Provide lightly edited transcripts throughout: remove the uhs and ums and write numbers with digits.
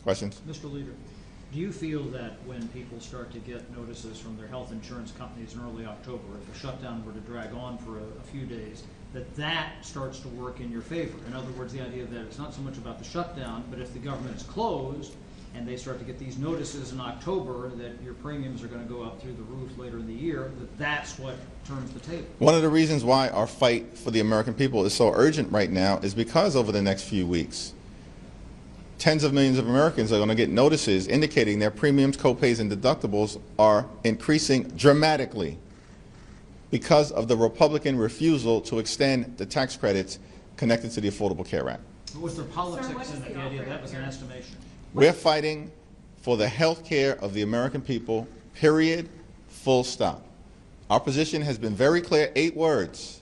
Questions? Mr. Leader, do you feel that when people start to get notices from their health insurance companies in early October, if a shutdown were to drag on for a few days, that starts to work in your favor? In other words, the idea that it's not so much about the shutdown, but if the government is closed and they start to get these notices in October that your premiums are going to go up through the roof later in the year, that's what turns the table. One of the reasons why our fight for the American people is so urgent right now is because over the next few weeks, tens of millions of Americans are going to get notices indicating their premiums, copays, and deductibles are increasing dramatically because of the Republican refusal to extend the tax credits connected to the Affordable Care Act. Was there politics in the idea that was an estimation? We're fighting for the health care of the American people, period, full stop. Our position has been very clear, 8 words.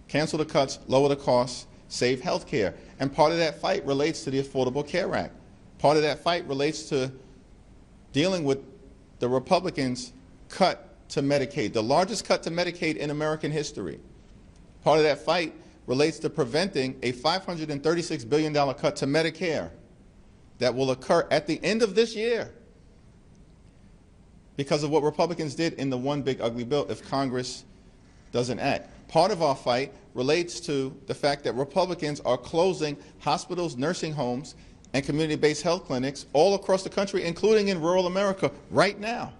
Cancel the cuts, lower the costs, save health care. And part of that fight relates to the Affordable Care Act. Part of that fight relates to dealing with the Republicans' cut to Medicaid, the largest cut to Medicaid in American history. Part of that fight relates to preventing a $536 billion cut to Medicare that will occur at the end of this year because of what Republicans did in the one big ugly bill if Congress doesn't act. Part of our fight relates to the fact that Republicans are closing hospitals, nursing homes, and community-based health clinics all across the country, including in rural America right now.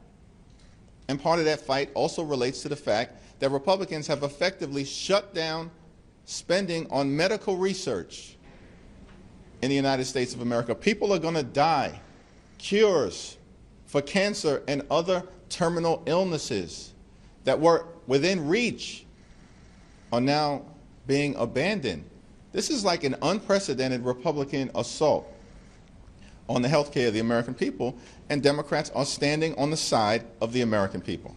And part of that fight also relates to the fact that Republicans have effectively shut down spending on medical research in the United States of America. People are going to die. Cures for cancer and other terminal illnesses that were within reach are now being abandoned. This is like an unprecedented Republican assault on the health care of the American people, and Democrats are standing on the side of the American people.